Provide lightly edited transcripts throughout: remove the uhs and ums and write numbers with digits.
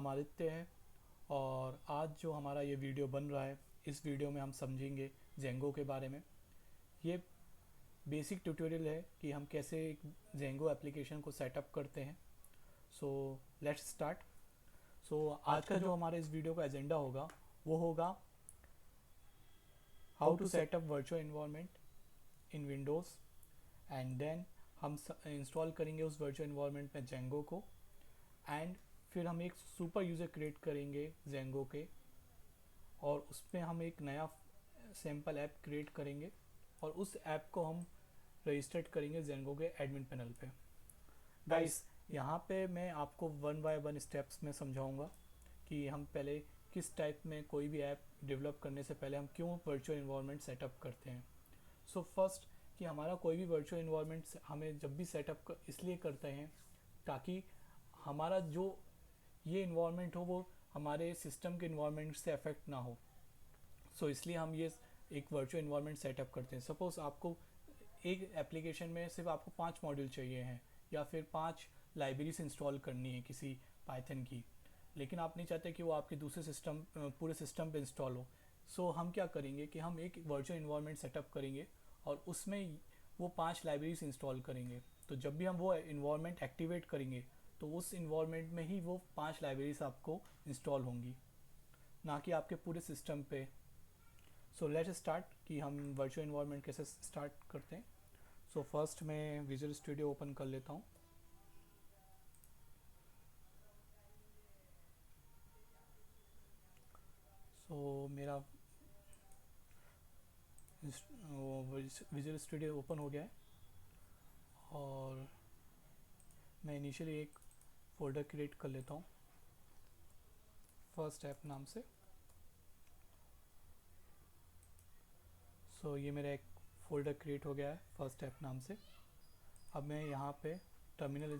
नाम आदित्य है और आज जो हमारा ये वीडियो बन रहा है, इस वीडियो में हम समझेंगे जेंगो के बारे में। ये बेसिक ट्यूटोरियल है कि हम कैसे एक जेंगो एप्लीकेशन को सेटअप करते हैं। So let's start. आज का जो हमारे इस वीडियो का एजेंडा होगा वो होगा how to setup virtual environment in Windows, and then हम इंस्टॉल करेंगे उस वर्चुअल इन्वायरमेंट में जेंगो को, एंड फिर हम एक सुपर यूज़र क्रिएट करेंगे जेंगो के और उसमें हम एक नया सैम्पल ऐप क्रिएट करेंगे और उस ऐप को हम रजिस्टर्ड करेंगे जेंगो के एडमिन पैनल पे। गाइस, यहाँ पे मैं आपको वन बाय वन स्टेप्स में समझाऊंगा कि हम पहले किस टाइप में कोई भी ऐप डेवलप करने से पहले हम क्यों वर्चुअल इन्वायरमेंट सेटअप करते हैं। फर्स्ट, कि हमारा कोई भी वर्चुअल इन्वायरमेंट हमें जब भी सेटअप इसलिए करते हैं ताकि हमारा जो ये इन्वायरमेंट हो वो हमारे सिस्टम के इन्वायरमेंट से अफेक्ट ना हो। इसलिए हम ये एक वर्चुअल इन्वायरमेंट सेटअप करते हैं। सपोज़ आपको एक एप्लीकेशन में सिर्फ आपको 5 मॉड्यूल चाहिए हैं या फिर 5 लाइब्रेरीज इंस्टॉल करनी है किसी पाइथन की, लेकिन आप नहीं चाहते कि वो आपके दूसरे सिस्टम पूरे सिस्टम पे इंस्टॉल हो। हम क्या करेंगे कि हम एक वर्चुअल इन्वायरमेंट सेटअप करेंगे और उसमें वो 5 लाइब्रेरीज इंस्टॉल करेंगे। तो जब भी हम वो इन्वायरमेंट एक्टिवेट करेंगे तो उस इन्वायरमेंट में ही वो 5 लाइब्रेरीज आपको इंस्टॉल होंगी, ना कि आपके पूरे सिस्टम पे। लेट्स स्टार्ट कि हम वर्चुअल इन्वायरमेंट कैसे स्टार्ट करते हैं। फर्स्ट मैं विजुअल स्टूडियो ओपन कर लेता हूँ। मेरा विजुअल स्टूडियो ओपन हो गया है और मैं इनिशियली एक फ़ोल्डर क्रिएट कर लेता हूँ फर्स्ट ऐप नाम से। ये मेरा एक फ़ोल्डर क्रिएट हो गया है फर्स्ट ऐप नाम से। अब मैं यहाँ पे टर्मिनल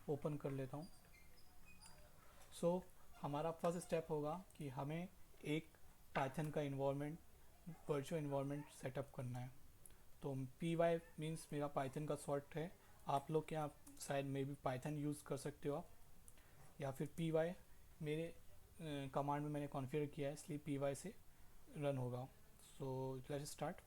ओपन कर लेता हूँ। हमारा फर्स्ट स्टेप होगा कि हमें एक पाइथन का इन्वायरमेंट वर्चुअल इन्वायरमेंट सेटअप करना है। तो पी वाई मीन्स मेरा पाइथन का शॉर्ट है। आप लोग क्या शायद मे भी पाइथन यूज़ कर सकते हो आप, या फिर पी वाई मेरे कमांड में मैंने कॉन्फ़िगर किया है इसलिए पी वाई से रन होगा। Let's start.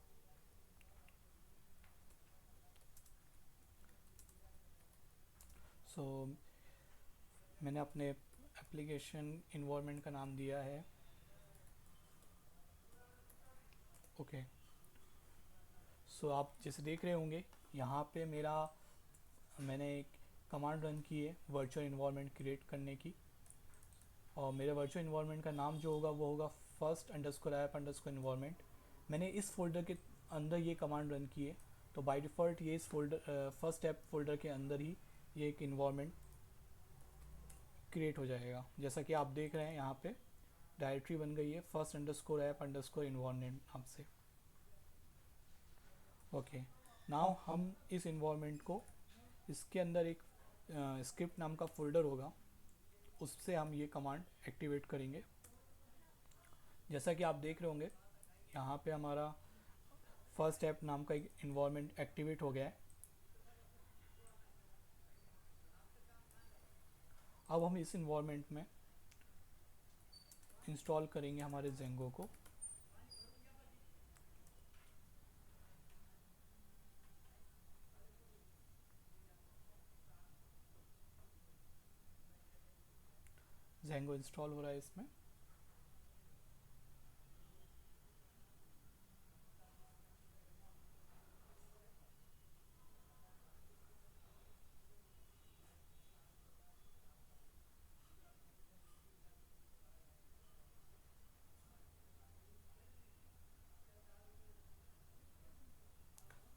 मैंने अपने एप्लीकेशन इन्वायरमेंट का नाम दिया है ओके। आप जैसे देख रहे होंगे यहाँ पे मैंने एक कमांड रन की है वर्चुअल इन्वायरमेंट क्रिएट करने की, और मेरे वर्चुअल इन्वायरमेंट का नाम जो होगा वो होगा first underscore app underscore environment. मैंने इस फोल्डर के अंदर ये कमांड रन की है, तो बाय डिफ़ॉल्ट ये इस फोल्डर फर्स्ट ऐप फोल्डर के अंदर ही ये एक इन्वायरमेंट क्रिएट हो जाएगा। जैसा कि आप देख रहे हैं यहाँ पे डायरेक्टरी बन गई है first underscore app underscore environment नाम से ओके। नाउ हम इस इन्वायरमेंट को इसके अंदर एक स्क्रिप्ट नाम का फोल्डर होगा, उससे हम ये कमांड एक्टिवेट करेंगे। जैसा कि आप देख रहे होंगे यहाँ पे हमारा फर्स्ट ऐप नाम का एक इन्वायरमेंट एक्टिवेट हो गया है। अब हम इस इन्वायरमेंट में इंस्टॉल करेंगे हमारे जेंगो को। जेंगो इंस्टॉल हो रहा है इसमें।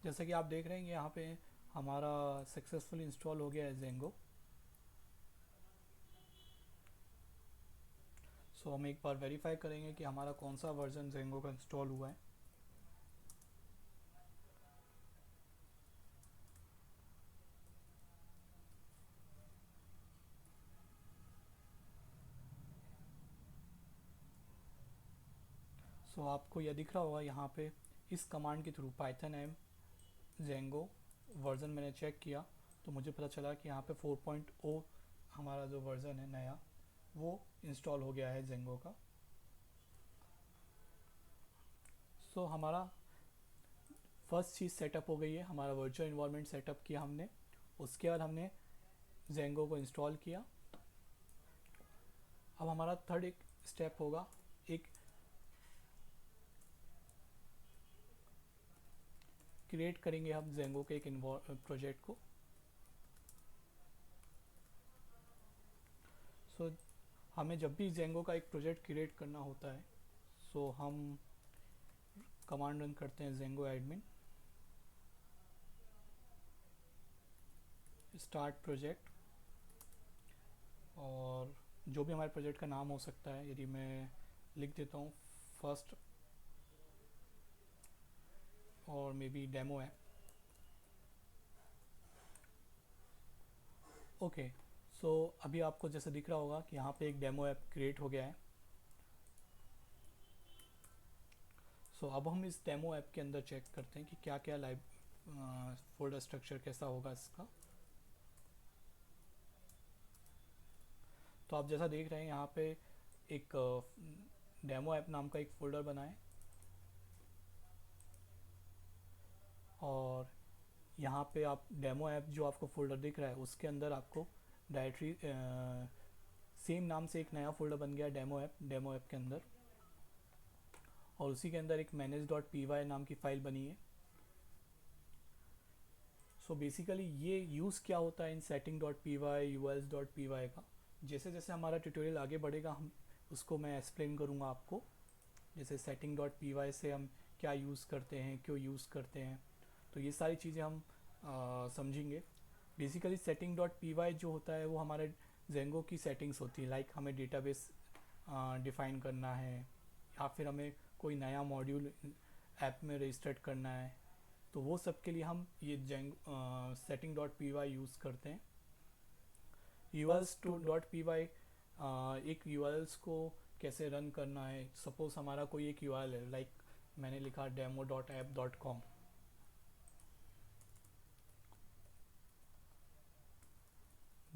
जैसा कि आप देख रहे हैं यहाँ पे हमारा सक्सेसफुल इंस्टॉल हो गया है जेंगो। हम एक बार वेरीफाई करेंगे कि हमारा कौन सा वर्जन जेंगो का इंस्टॉल हुआ है। आपको यह दिख रहा होगा यहाँ पे इस कमांड के through Python m Django version मैंने चेक किया तो मुझे पता चला कि यहाँ पे 4.0 हमारा जो वर्जन है नया वो इंस्टॉल हो गया है जेंगो का। सो हमारा फर्स्ट चीज़ सेटअप हो गई है, हमारा वर्चुअल इन्वायरमेंट सेटअप किया हमने। उसके बाद हमने जेंगो को इंस्टॉल किया। अब हमारा थर्ड एक स्टेप होगा, एक क्रिएट करेंगे हम जेंगो के एक प्रोजेक्ट को। सो हमें जब भी जेंगो का एक प्रोजेक्ट क्रिएट करना होता है, सो हम कमांड रन करते हैं जेंगो एडमिन स्टार्ट प्रोजेक्ट, और जो भी हमारे प्रोजेक्ट का नाम हो सकता है, यदि मैं लिख देता हूँ फर्स्ट और maybe demo app. Okay, so अभी आपको जैसे दिख रहा होगा कि यहाँ पे एक डेमो ऐप क्रिएट हो गया है। सो अब हम इस डेमो ऐप के अंदर चेक करते हैं कि क्या क्या लाइव फोल्डर स्ट्रक्चर कैसा होगा इसका। तो आप जैसा देख रहे हैं यहाँ पे एक डेमो ऐप नाम का एक फ़ोल्डर बना है, और यहाँ पे आप डेमो ऐप जो आपको फ़ोल्डर दिख रहा है उसके अंदर आपको डायरेक्टरी सेम नाम से एक नया फ़ोल्डर बन गया डेमो ऐप के अंदर, और उसी के अंदर एक manage.py नाम की फ़ाइल बनी है। सो बेसिकली ये यूज़ क्या होता है इन setting.py uls.py का, जैसे जैसे हमारा ट्यूटोरियल आगे बढ़ेगा हम उसको मैं एक्सप्लेन करूँगा आपको। जैसे setting.py से हम क्या यूज़ करते हैं, क्यों यूज़ करते हैं, तो ये सारी चीज़ें हम समझेंगे। बेसिकली setting.py जो होता है वो हमारे जेंगो की सेटिंग्स होती है, लाइक हमें डेटाबेस डिफ़ाइन करना है, या फिर हमें कोई नया मॉड्यूल ऐप में रजिस्टर्ड करना है, तो वो सब के लिए हम ये setting.py यूज़ करते हैं। uls2.py एक urls को कैसे रन करना है, सपोज हमारा कोई एक url है, लाइक मैंने लिखा demo.app.com,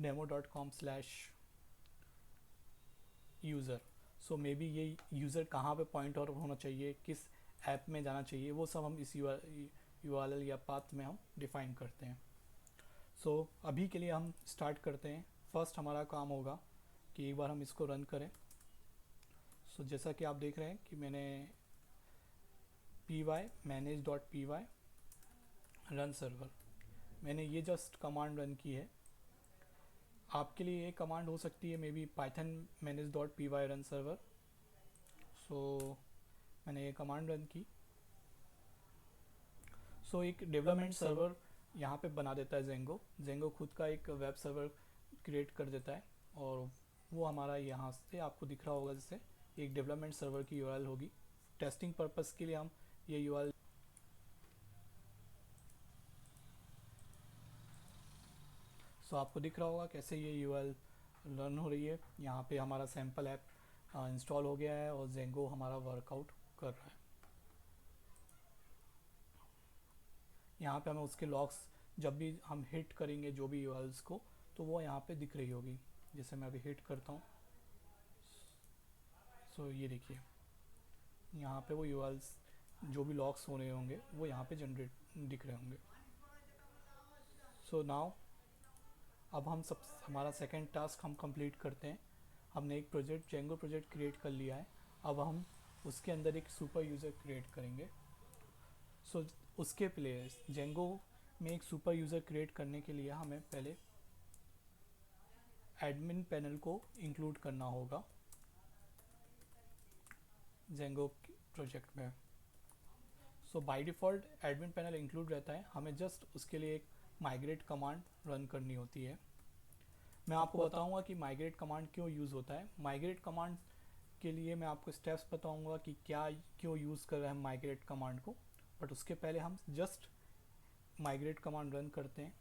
demo.com/user। So may be ये यूज़र कहाँ पे पॉइंट आउट होना चाहिए, किस ऐप में जाना चाहिए, वो सब हम इस URL या पाथ में हम डिफ़ाइन करते हैं। सो अभी के लिए हम स्टार्ट करते हैं। फर्स्ट हमारा काम होगा कि एक बार हम इसको रन करें। सो जैसा कि आप देख रहे हैं कि मैंने py manage.py रन सर्वर, मैंने ये जस्ट कमांड रन की है। आपके लिए ये कमांड हो सकती है maybe python manage.py run server. So मैंने ये कमांड रन की। सो एक डेवलपमेंट सर्वर यहाँ पे बना देता है जेंगो खुद का एक वेब सर्वर क्रिएट कर देता है, और वो हमारा यहाँ से आपको दिख रहा होगा, जैसे एक डेवलपमेंट सर्वर की यूआरएल होगी। टेस्टिंग पर्पस के लिए हम ये यूआरएल, सो आपको दिख रहा होगा कैसे ये यूआरएल रन हो रही है। यहाँ पे हमारा सैम्पल ऐप इंस्टॉल हो गया है और जेंगो हमारा वर्कआउट कर रहा है। यहाँ पे हमें उसके लॉग्स जब भी हम हिट करेंगे जो भी यूआरएल्स को, तो वो यहाँ पे दिख रही होगी। जैसे मैं अभी हिट करता हूँ, सो ये देखिए यहाँ पे वो यूआरएल्स जो भी लॉग्स हो रहे होंगे वो यहाँ पे जनरेट दिख रहे होंगे। सो नाउ अब हम सब हमारा सेकेंड टास्क हम कंप्लीट करते हैं। हमने एक प्रोजेक्ट जेंगो प्रोजेक्ट क्रिएट कर लिया है, अब हम उसके अंदर एक सुपर यूज़र क्रिएट करेंगे। सो उसके प्लेयर्स जेंगो में एक सुपर यूज़र क्रिएट करने के लिए हमें पहले एडमिन पैनल को इंक्लूड करना होगा जेंगो प्रोजेक्ट में। So by default admin panel include रहता है, हमें जस्ट उसके लिए एक माइग्रेट कमांड रन करनी होती है। मैं आपको बताऊंगा कि माइग्रेट कमांड क्यों यूज़ होता है। माइग्रेट कमांड के लिए मैं आपको स्टेप्स बताऊंगा कि क्या क्यों यूज़ कर रहे हैं हम माइग्रेट कमांड को, बट उसके पहले हम जस्ट माइग्रेट कमांड रन करते हैं।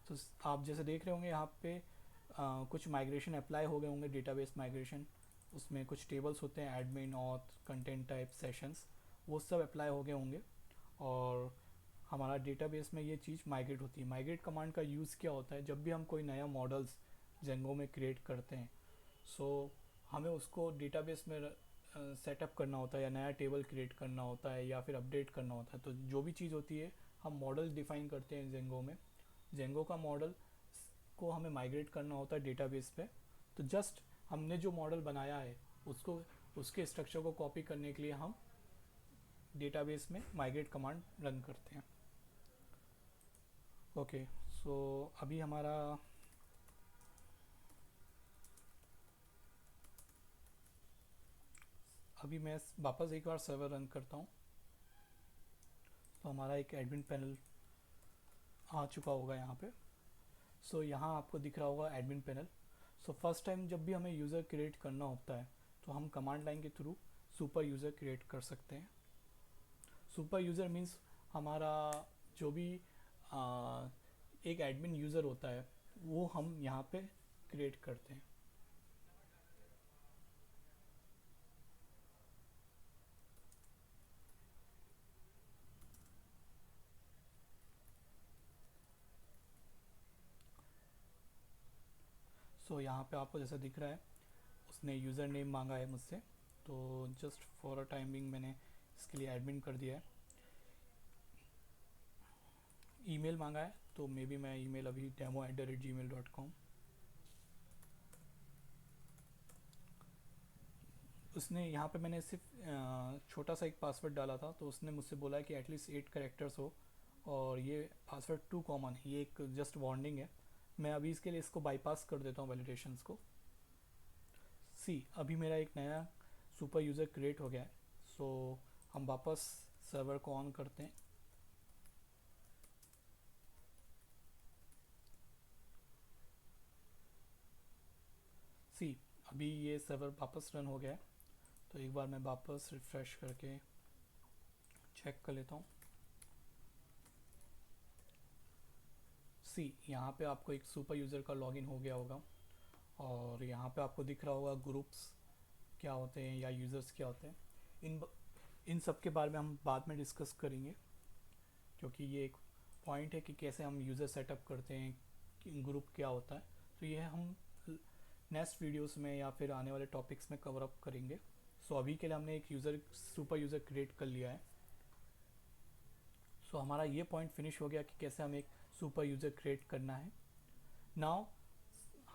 तो आप जैसे देख रहे होंगे यहाँ पे कुछ माइग्रेशन अप्लाई हो गए होंगे, डेटाबेस माइग्रेशन, उसमें कुछ टेबल्स होते हैं admin auth content type sessions, वो सब अप्लाई हो गए होंगे, और हमारा डेटाबेस में ये चीज़ माइग्रेट होती है। माइग्रेट कमांड का यूज़ क्या होता है, जब भी हम कोई नया मॉडल्स जेंगो में क्रिएट करते हैं, सो हमें उसको डेटाबेस में सेटअप करना होता है, या नया टेबल क्रिएट करना होता है, या फिर अपडेट करना होता है। तो जो भी चीज़ होती है हम मॉडल डिफ़ाइन करते हैं जेंगो में। जेंगो का मॉडल को हमें माइग्रेट करना होता है डेटाबेस पे। तो जस्ट हमने जो मॉडल बनाया है उसको, उसके स्ट्रक्चर को कॉपी करने के लिए हम डेटाबेस में माइग्रेट कमांड रन करते हैं। ओके, सो अभी हमारा अभी मैं वापस एक बार सर्वर रन करता हूँ, तो हमारा एक एडमिन पैनल आ चुका होगा यहाँ पे। सो यहाँ आपको दिख रहा होगा admin panel. So first time जब भी हमें यूज़र क्रिएट करना होता है तो हम कमांड लाइन के थ्रू सुपर यूज़र क्रिएट कर सकते हैं। सुपर यूज़र मीन्स हमारा जो भी आ, एक एडमिन यूज़र होता है वो हम यहाँ पे क्रिएट करते हैं। सो यहाँ पे आपको जैसा दिख रहा है उसने यूज़र नेम मांगा है मुझसे, तो जस्ट फॉर अ टाइमिंग मैंने इसके लिए एडमिन कर दिया है। ईमेल मांगा है तो मे बी मैं ईमेल अभी demo@gmail.com। उसने यहाँ पे मैंने सिर्फ छोटा सा एक पासवर्ड डाला था, तो उसने मुझसे बोला है कि एटलीस्ट 8 कैरेक्टर्स हो, और ये पासवर्ड टू कॉमन है, ये एक जस्ट वार्निंग है। मैं अभी इसके लिए इसको बाईपास कर देता हूँ वैलिडेशंस को। सी अभी मेरा एक नया सुपर यूज़र क्रिएट हो गया है। सो हम वापस सर्वर को ऑन करते हैं। सी अभी ये सर्वर वापस रन हो गया है, तो एक बार मैं वापस रिफ़्रेश करके चेक कर लेता हूँ। सी यहाँ पे आपको एक सुपर यूज़र का लॉगिन हो गया होगा, और यहाँ पे आपको दिख रहा होगा ग्रुप्स क्या होते हैं या यूज़र्स क्या होते हैं। इन इन सब के बारे में हम बाद में डिस्कस करेंगे, क्योंकि ये एक पॉइंट है कि कैसे हम यूज़र सेटअप करते हैं, कि ग्रुप क्या होता है। तो ये हम नेक्स्ट वीडियोस में या फिर आने वाले टॉपिक्स में कवर अप करेंगे। सो अभी के लिए हमने एक सुपर यूज़र क्रिएट कर लिया है। सो हमारा ये पॉइंट फिनिश हो गया कि कैसे हमें एक सुपर यूज़र क्रिएट करना है। नाउ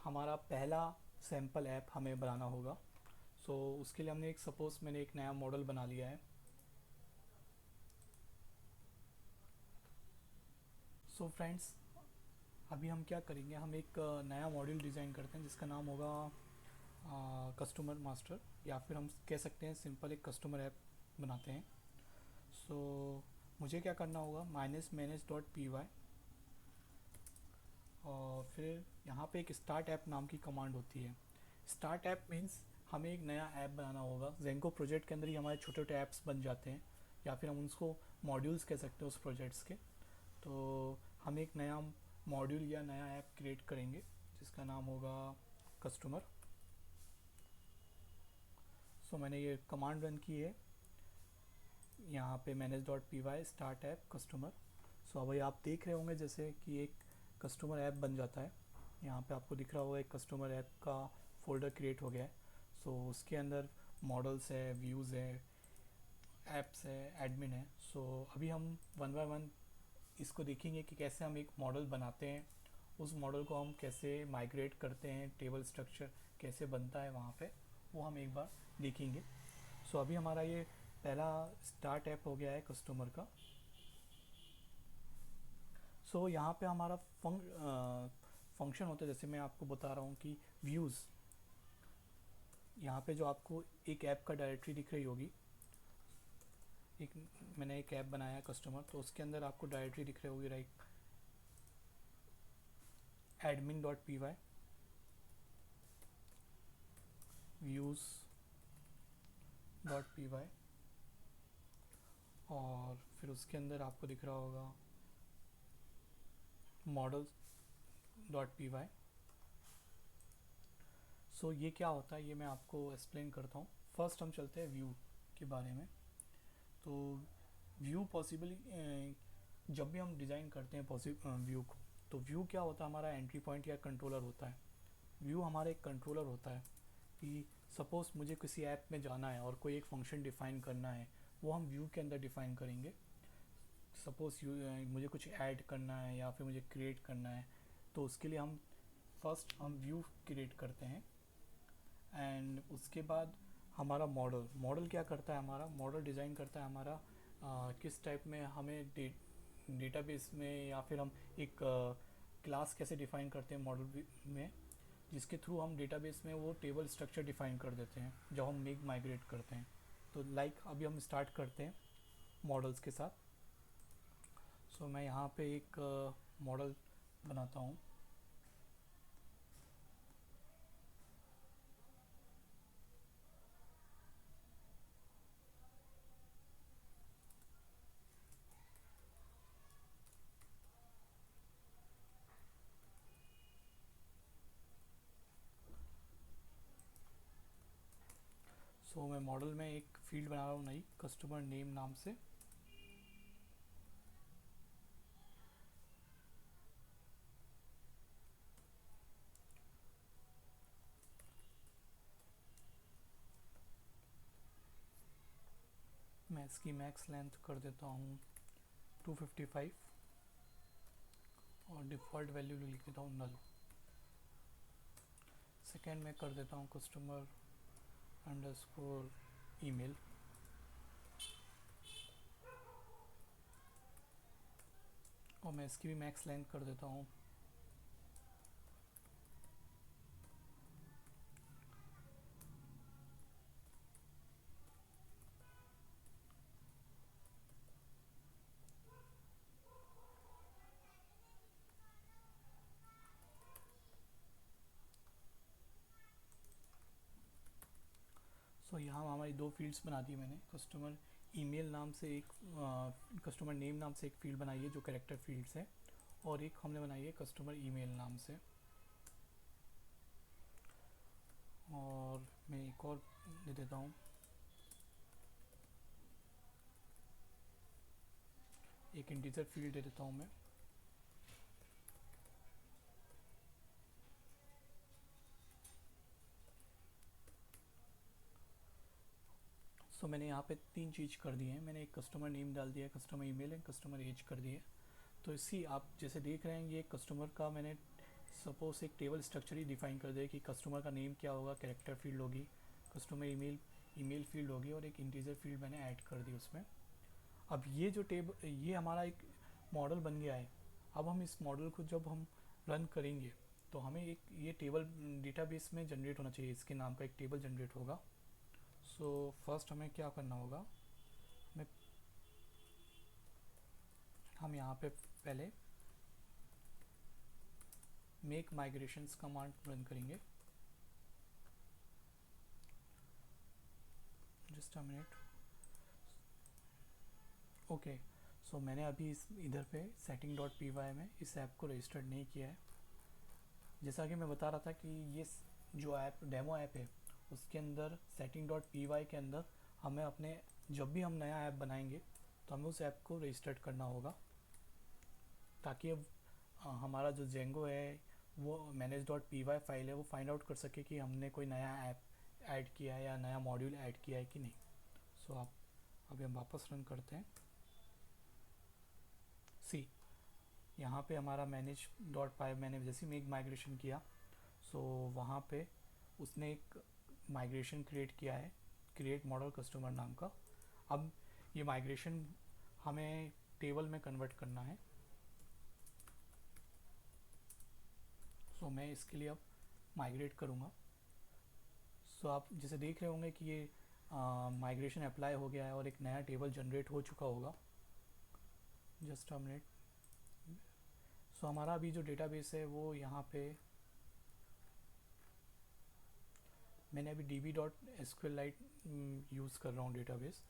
हमारा पहला सैम्पल ऐप हमें बनाना होगा। सो उसके लिए हमने एक सपोज़ मैंने एक नया मॉडल बना लिया है। सो फ्रेंड्स, अभी हम क्या करेंगे, हम एक नया मॉड्यूल डिज़ाइन करते हैं जिसका नाम होगा कस्टमर मास्टर, या फिर हम कह सकते हैं सिंपल एक कस्टमर ऐप बनाते हैं। सो मुझे क्या करना होगा, -manage.py, और फिर यहाँ पे एक स्टार्ट ऐप नाम की कमांड होती है। स्टार्ट ऐप मीन्स हमें एक नया ऐप बनाना होगा। जेंको प्रोजेक्ट के अंदर ही हमारे छोटे छोटे ऐप्स बन जाते हैं, या फिर हम उसको मॉड्यूल्स कह सकते हैं उस प्रोजेक्ट्स के। तो हम एक नया मॉड्यूल या नया ऐप क्रिएट करेंगे जिसका नाम होगा कस्टमर। सो मैंने ये कमांड रन की है यहाँ पे manage.py स्टार्ट ऐप कस्टमर। सो अभी आप देख रहे होंगे जैसे कि एक कस्टमर ऐप बन जाता है। यहाँ पे आपको दिख रहा होगा एक कस्टमर ऐप का फोल्डर क्रिएट हो गया है। सो उसके अंदर मॉडल्स है, व्यूज़ है, ऐप्स है, एडमिन है। सो अभी हम वन बाय वन इसको देखेंगे कि कैसे हम एक मॉडल बनाते हैं, उस मॉडल को हम कैसे माइग्रेट करते हैं, टेबल स्ट्रक्चर कैसे बनता है वहाँ पे, वो हम एक बार देखेंगे। सो अभी हमारा ये पहला स्टार्ट ऐप हो गया है कस्टमर का। सो यहाँ पे हमारा फंक्शन होता है, जैसे मैं आपको बता रहा हूँ कि व्यूज़, यहाँ पे जो आपको एक ऐप का डायरेक्टरी दिख रही होगी, एक मैंने एक ऐप बनाया है कस्टमर, तो उसके अंदर आपको डायरेक्टरी दिख रही होगी, लाइक admin.py, views.py, और फिर उसके अंदर आपको दिख रहा होगा models.py। सो ये क्या होता है ये मैं आपको एक्सप्लेन करता हूँ। फर्स्ट हम चलते हैं व्यू के बारे में। तो व्यू पॉसिबली जब भी हम डिज़ाइन करते हैं व्यू को, तो व्यू क्या होता है, हमारा एंट्री पॉइंट या कंट्रोलर होता है। व्यू हमारा एक कंट्रोलर होता है कि सपोज़ मुझे किसी ऐप में जाना है और कोई एक फंक्शन डिफ़ाइन करना है, वो हम व्यू के अंदर डिफ़ाइन करेंगे। सपोज़ मुझे कुछ ऐड करना है या फिर मुझे क्रिएट करना है, तो उसके लिए हम फर्स्ट हम व्यू क्रिएट करते हैं। एंड उसके बाद हमारा मॉडल क्या करता है, हमारा मॉडल डिज़ाइन करता है हमारा किस टाइप में हमें डेटाबेस में, या फिर हम एक क्लास कैसे डिफ़ाइन करते हैं मॉडल में, जिसके थ्रू हम डेटाबेस में वो टेबल स्ट्रक्चर डिफ़ाइन कर देते हैं जब हम मेक माइग्रेट करते हैं। तो अभी हम स्टार्ट करते हैं मॉडल्स के साथ। सो मैं यहाँ पे एक मॉडल बनाता हूँ। सो मैं मॉडल में एक फील्ड बना रहा हूँ नई, कस्टमर नेम नाम से। मैं इसकी मैक्स लेंथ कर देता हूँ 255 और डिफ़ॉल्ट वैल्यू लिख देता हूँ नल। सेकेंड में कर देता हूँ कस्टमर अंडरस्कोर ईमेल। और मैं इसकी भी मैक्स लेंथ कर देता हूँ 2। यहाँ हमारी दो फील्ड्स बना दी मैंने। कस्टमर ईमेल नाम से एक, कस्टमर नेम नाम से एक फील्ड बनाई है जो कैरेक्टर फील्ड्स है, और एक हमने बनाई है कस्टमर ईमेल नाम से। और मैं एक और दे देता हूँ, एक इंटीजर फील्ड दे देता हूँ मैं। मैंने यहाँ पे तीन चीज़ कर दी है। मैंने एक कस्टमर नेम डाल दिया है, customer email and customer age कर दिए। तो इसी आप जैसे देख रहे हैं, ये कस्टमर का मैंने सपोज एक टेबल स्ट्रक्चर ही डिफाइन कर दिया कि कस्टमर का नेम क्या होगा, कैरेक्टर फील्ड होगी, कस्टमर ईमेल फील्ड होगी, और एक इंटीजर फील्ड मैंने ऐड कर दी उसमें। अब ये हमारा एक मॉडल बन गया है। अब हम इस मॉडल को जब हम रन करेंगे तो हमें एक ये टेबल डेटाबेस में जनरेट होना चाहिए, इसके नाम का एक टेबल जनरेट होगा। फर्स्ट हमें क्या करना होगा, मैं हम यहाँ पे पहले मेक माइग्रेशंस कमांड रन करेंगे। Just a minute. ओके, मैंने अभी इधर पे सेटिंग डॉट पी वाई में इस ऐप को रजिस्टर्ड नहीं किया है। जैसा कि मैं बता रहा था कि ये जो ऐप डेमो ऐप है, उसके अंदर सेटिंग डॉट पी वाई के अंदर हमें अपने जब भी हम नया ऐप बनाएंगे तो हमें उस ऐप को रजिस्टर्ड करना होगा, ताकि अब हमारा जो जेंगो है वो manage dot P Y file है वो फाइंड आउट कर सके कि हमने कोई नया ऐप ऐड किया है या नया मॉड्यूल ऐड किया है कि नहीं। आप अभी हम वापस रन करते हैं। सी, यहाँ पे हमारा मैनेज डॉट पाई मैंने जैसे मेक माइग्रेशन किया, वहाँ पे उसने एक माइग्रेशन क्रिएट किया है, क्रिएट मॉडल कस्टमर नाम का। अब ये माइग्रेशन हमें टेबल में कन्वर्ट करना है। मैं इसके लिए अब माइग्रेट करूँगा। आप जैसे देख रहे होंगे कि ये माइग्रेशन अप्लाई हो गया है और एक नया टेबल जनरेट हो चुका होगा। Just a minute. हमारा अभी जो डेटाबेस है वो यहाँ पे मैंने अभी डी बी डॉट एसक्यूएलआइट यूज़ कर रहा हूँ डेटाबेस।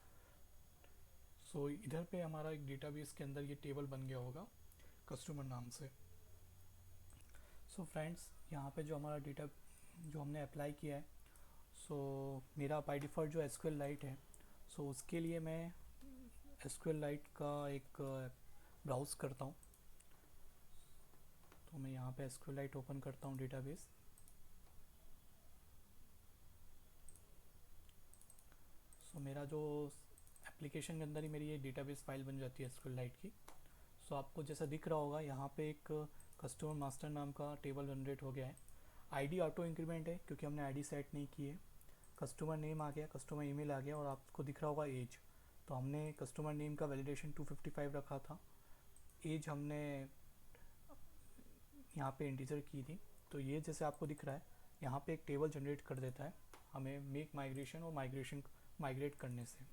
इधर पे हमारा एक डेटाबेस के अंदर ये टेबल बन गया होगा कस्टमर नाम से। फ्रेंड्स, यहाँ पे जो हमारा डेटा जो हमने अप्लाई किया है, मेरा बाय डिफ़ॉल्ट जो एसक्यूएलआइट है, उसके लिए मैं एसक्यूएलआइट का एक ब्राउज़ करता हूँ। मैं यहाँ पे एसक्यूएलआइट ओपन करता हूँ डेटाबेस। सो मेरा जो एप्लीकेशन के अंदर ही मेरी ये डेटाबेस फाइल बन जाती है SQLite की। सो आपको जैसा दिख रहा होगा यहाँ पे एक कस्टमर मास्टर नाम का टेबल जनरेट हो गया है। आईडी ऑटो इंक्रीमेंट है क्योंकि हमने आईडी सेट नहीं की है। कस्टमर नेम आ गया, कस्टमर ईमेल आ गया और आपको दिख रहा होगा एज। तो हमने कस्टमर नेम का वैलिडेशन 255 रखा था। एज हमने यहाँ पे इंटीजर की थी। तो ये जैसे आपको दिख रहा है यहाँ पे एक टेबल जनरेट कर देता है हमें मेक माइग्रेशन और माइग्रेट करने से।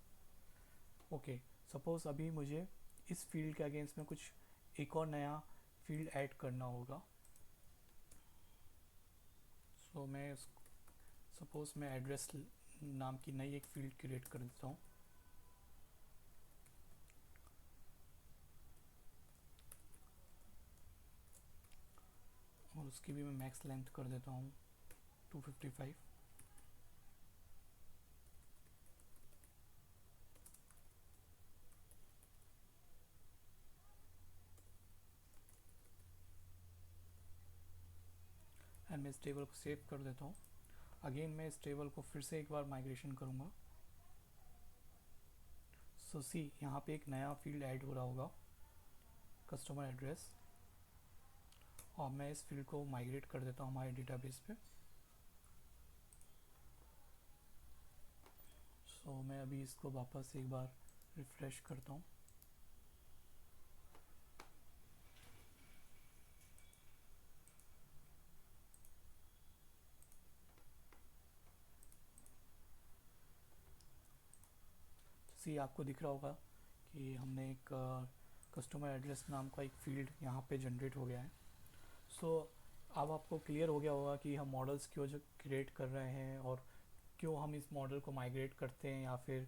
ओके, सपोज़ अभी मुझे इस फील्ड के अगेंस्ट में कुछ एक और नया फील्ड ऐड करना होगा। सो मैं सपोज़ मैं एड्रेस नाम की नई एक फील्ड क्रिएट कर देता हूँ। और उसकी भी मैं मैक्स लेंथ कर देता हूँ 255। एंड मैं इस टेबल को सेव कर देता हूँ। अगेन मैं इस टेबल को फिर से एक बार माइग्रेशन करूँगा। सो सी यहाँ पे एक नया फील्ड ऐड हो रहा होगा, कस्टमर एड्रेस, और मैं इस फील्ड को माइग्रेट कर देता हूँ हमारे डेटाबेस पे। सो मैं अभी इसको वापस एक बार रिफ्रेश करता हूँ। सी आपको दिख रहा होगा कि हमने एक कस्टमर एड्रेस नाम का एक फील्ड यहाँ पे जनरेट हो गया है। सो अब आपको क्लियर हो गया होगा कि हम मॉडल्स क्यों जो क्रिएट कर रहे हैं और क्यों हम इस मॉडल को माइग्रेट करते हैं, या फिर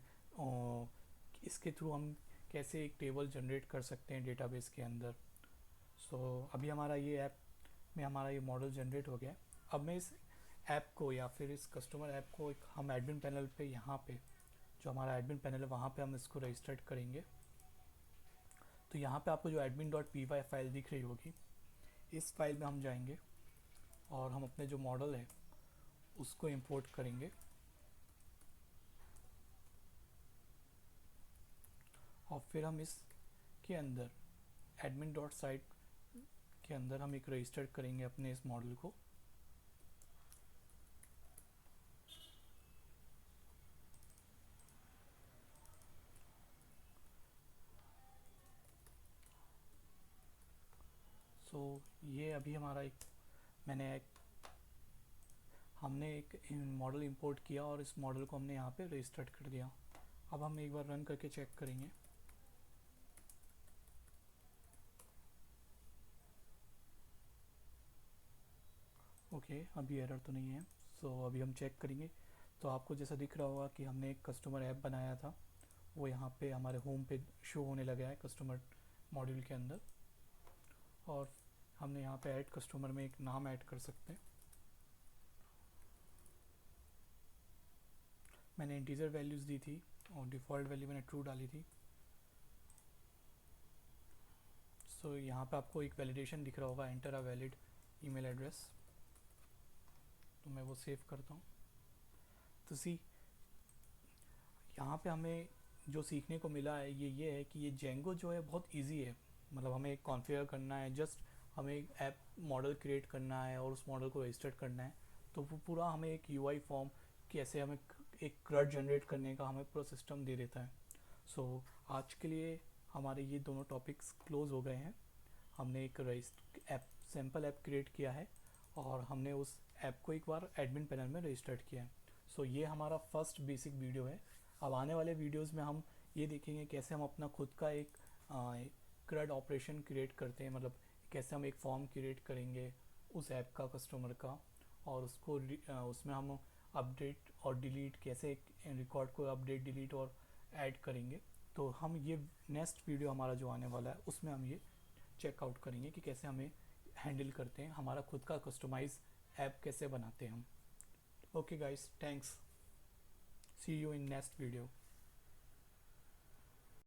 इसके थ्रू हम कैसे एक टेबल जनरेट कर सकते हैं डेटाबेस के अंदर। सो अभी हमारा ये ऐप में हमारा ये मॉडल जनरेट हो गया है। अब मैं इस ऐप को या फिर इस कस्टमर ऐप को एक हम एडमिन पैनल पे यहाँ पे जो हमारा एडमिन पैनल है वहाँ पे हम इसको रजिस्टर्ड करेंगे। तो यहाँ पे आपको जो admin.py फाइल दिख रही होगी, इस फाइल में हम जाएंगे और हम अपने जो मॉडल है उसको इंपोर्ट करेंगे। और फिर हम इसके अंदर admin.site के अंदर हम एक रजिस्टर करेंगे अपने इस मॉडल को। सो ये अभी हमारा हमने एक मॉडल इंपोर्ट किया और इस मॉडल को हमने यहाँ पे रजिस्टर्ड कर दिया। अब हम एक बार रन करके चेक करेंगे। ओके, अभी एरर तो नहीं है। सो अभी हम चेक करेंगे। तो आपको जैसा दिख रहा होगा कि हमने एक कस्टमर ऐप बनाया था, वो यहाँ पे हमारे होम पे शो होने लगा है कस्टमर मॉड्यूल के अंदर। और हमने यहाँ पे ऐड कस्टमर में एक नाम ऐड कर सकते हैं। मैंने इंटीजर वैल्यूज़ दी थी और डिफ़ॉल्ट वैल्यू मैंने ट्रू डाली थी। सो यहाँ पे आपको एक वैलिडेशन दिख रहा होगा, enter a valid email address. तो मैं वो सेव करता हूँ। तो सी यहाँ पे हमें जो सीखने को मिला है ये है कि ये जेंगो जो है बहुत इजी है। मतलब हमें एक कॉन्फ़िगर करना है, जस्ट हमें एक ऐप मॉडल क्रिएट करना है और उस मॉडल को रजिस्टर करना है। तो वो पूरा हमें एक यूआई फॉर्म कैसे हमें एक क्रड जनरेट करने का हमें पूरा सिस्टम दे देता है। सो आज के लिए हमारे ये दोनों टॉपिक्स क्लोज हो गए हैं। हमने एक ऐप सैम्पल ऐप क्रिएट किया है और हमने उस ऐप को एक बार एडमिन पैनल में रजिस्टर्ड किया है। सो ये हमारा फर्स्ट बेसिक वीडियो है। अब आने वाले वीडियोस में हम ये देखेंगे कैसे हम अपना खुद का एक CRUD ऑपरेशन क्रिएट करते हैं। मतलब कैसे हम एक फॉर्म क्रिएट करेंगे उस ऐप का, कस्टमर का, और उसको उसमें हम अपडेट और डिलीट कैसे रिकॉर्ड को अपडेट डिलीट और ऐड करेंगे। तो हम ये नेक्स्ट वीडियो हमारा जो आने वाला है उसमें हम ये चेकआउट करेंगे कि कैसे हमें हैंडल करते हैं, हमारा खुद का कस्टमाइज ऐप कैसे बनाते हैं हम। Okay guys, thanks, see you in next video.